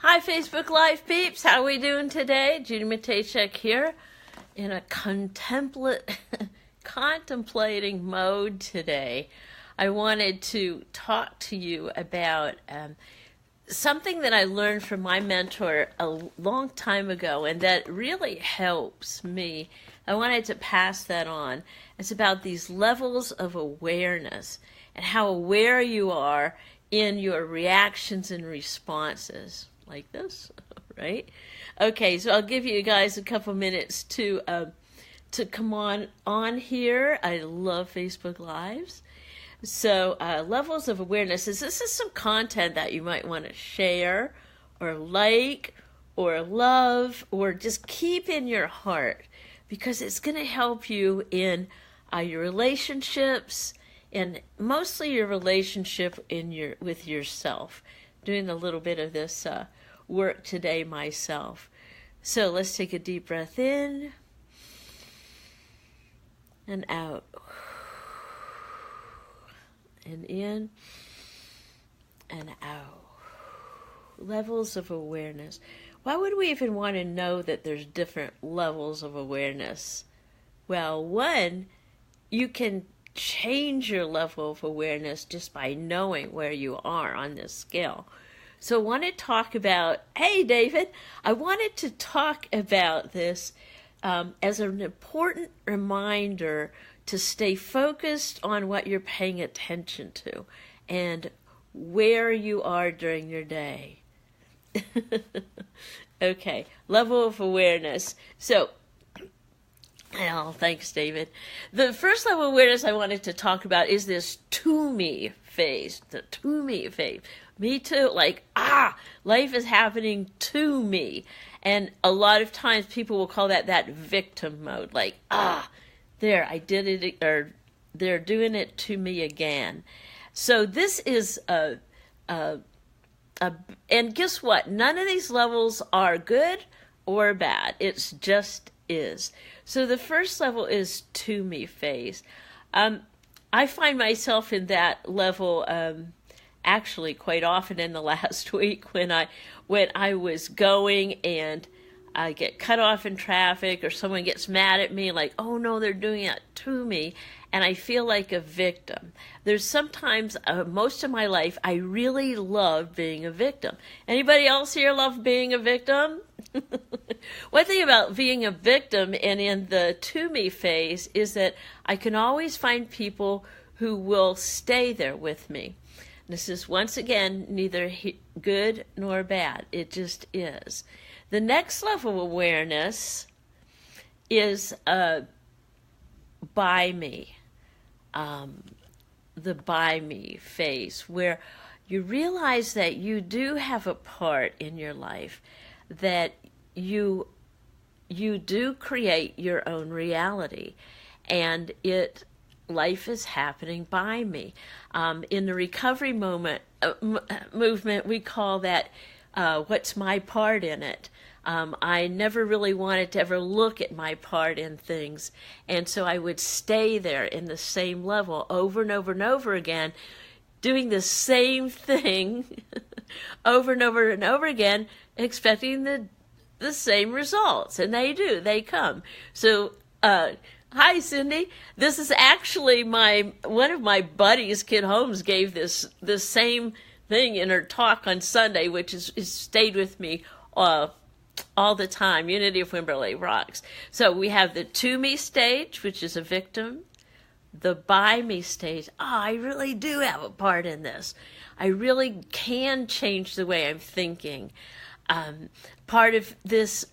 Hi, Facebook Live peeps. How are we doing today? Judy Matejcek here in a contemplating mode today. I wanted to talk to you about something that I learned from my mentor a long time ago, and that really helps me. I wanted to pass that on. It's about these levels of awareness and how aware you are in your reactions and responses. Like this, right? Okay, so I'll give you guys a couple minutes to come on here. I love Facebook Lives. So levels of awareness is this is some content that you might want to share or like or love or just keep in your heart, because it's going to help you in your relationships, and mostly your relationship with yourself. Doing a little bit of this work today myself. So let's take a deep breath in and out. And in and out. Levels of awareness. Why would we even want to know that there's different levels of awareness? Well, one, you can change your level of awareness just by knowing where you are on this scale. So I want to talk about, hey David, I wanted to talk about this as an important reminder to stay focused on what you're paying attention to and where you are during your day. Okay, level of awareness. So, oh, thanks, David. The first level of awareness I wanted to talk about is this to me phase, the to me phase. Me too, like, life is happening to me. And a lot of times people will call that victim mode, like, there, I did it, or they're doing it to me again. So this is and guess what? None of these levels are good or bad. It's just is. So the first level is to me phase. I find myself in that level actually quite often in the last week when I was going and I get cut off in traffic, or someone gets mad at me, like, oh no, they're doing it to me, and I feel like a victim. There's sometimes, most of my life, I really love being a victim. Anybody else here love being a victim? One thing about being a victim and in the to me phase is that I can always find people who will stay there with me. This is, once again, neither good nor bad. It just is. The next level of awareness is by me. The by me phase, where you realize that you do have a part in your life, that you do create your own reality, and life is happening by me. In the recovery movement, we call that what's my part in it. I never really wanted to ever look at my part in things, and so I would stay there in the same level over and over and over again, doing the same thing over and over and over again, expecting the same results, and they come. So hi, Cindy. This is actually one of my buddies, Kid Holmes, gave this same thing in her talk on Sunday, which is stayed with me all the time. Unity of Wimberley rocks. So we have the to me stage, which is a victim. The by me stage. I really do have a part in this. I really can change the way I'm thinking. Part of this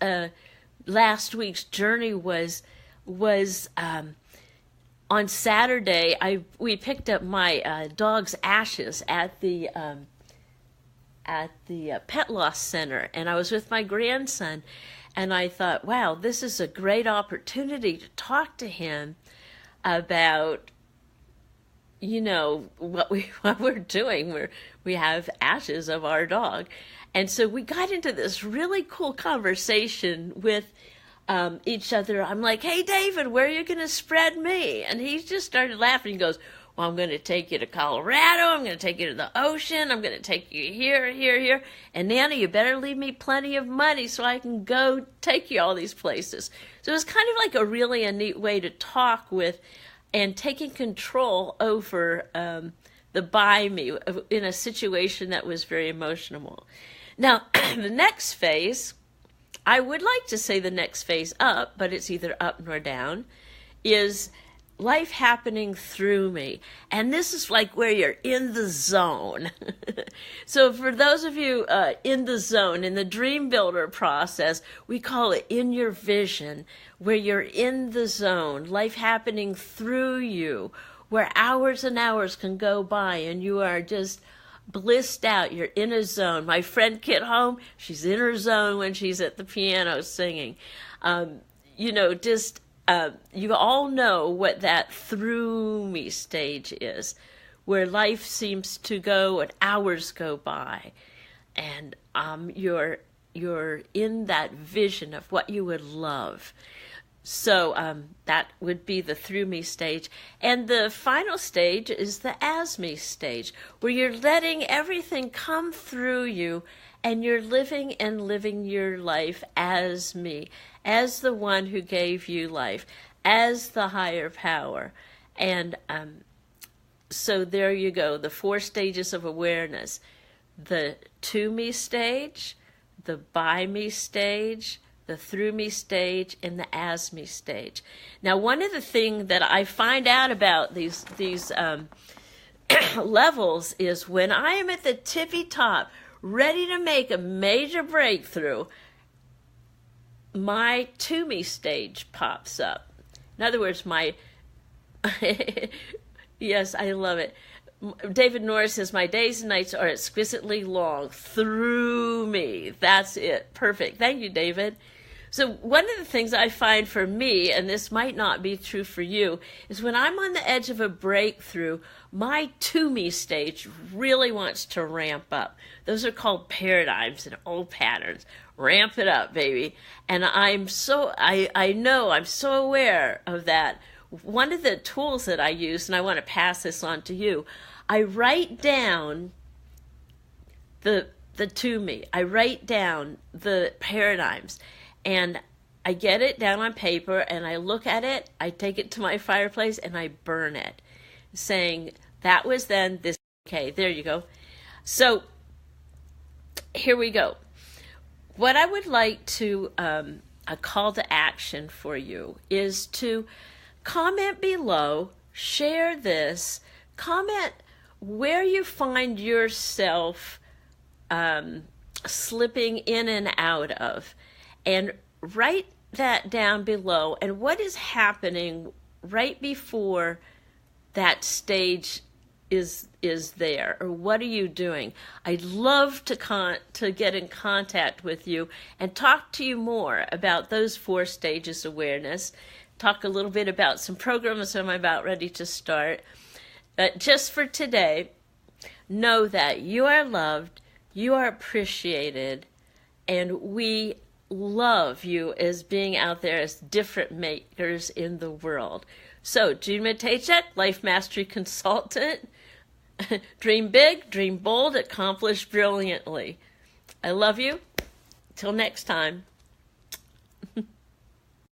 last week's journey was on Saturday. We picked up my dog's ashes at the pet loss center, and I was with my grandson, and I thought, wow, this is a great opportunity to talk to him about, what we're doing. We have ashes of our dog, and so we got into this really cool conversation with each other. I'm like, hey, David, where are you going to spread me? And he just started laughing. He goes, Well, I'm going to take you to Colorado. I'm going to take you to the ocean. I'm going to take you here, here, here. And Nana, you better leave me plenty of money so I can go take you all these places. So it's kind of like a neat way to talk with and taking control over the by me in a situation that was very emotional. Now, the next phase, I would like to say the next phase up, but it's either up nor down, is life happening through me. And this is like where you're in the zone. So for those of you in the zone, in the dream builder process, we call it in your vision, where you're in the zone, life happening through you, where hours and hours can go by and you are just blissed out. You're in a zone. My friend Kit Home, she's in her zone when she's at the piano singing. You all know what that through me stage is, where life seems to go and hours go by, and you're in that vision of what you would love. So that would be the through me stage. And the final stage is the as me stage, where you're letting everything come through you and you're living your life as me, as the one who gave you life, as the higher power. And so there you go, the 4 stages of awareness. The to me stage, the by me stage, the through me stage, and the as me stage. Now, one of the things that I find out about these levels is when I am at the tippy top, ready to make a major breakthrough, my to me stage pops up. In other words, yes, I love it. David Norris says, my days and nights are exquisitely long through me. That's it. Perfect. Thank you, David. So one of the things I find for me, and this might not be true for you, is when I'm on the edge of a breakthrough, my to me stage really wants to ramp up. Those are called paradigms and old patterns. Ramp it up, baby. And I know I'm so aware of that. One of the tools that I use, and I want to pass this on to you, I write down the to me. I write down the paradigms. And I get it down on paper and I look at it, I take it to my fireplace and I burn it, saying, that was then, this, okay, there you go. So here we go. What I would like to, a call to action for you is to comment below, share this, comment where you find yourself slipping in and out of. And write that down below, and what is happening right before that stage is there, or what are you doing? I'd love to get in contact with you and talk to you more about those 4 stages of awareness, talk a little bit about some programs I'm about ready to start. But just for today, know that you are loved, you are appreciated, and we love you as being out there as different makers in the world. So, Judy Matejcek, Life Mastery Consultant. Dream big, dream bold, accomplish brilliantly. I love you. Till next time.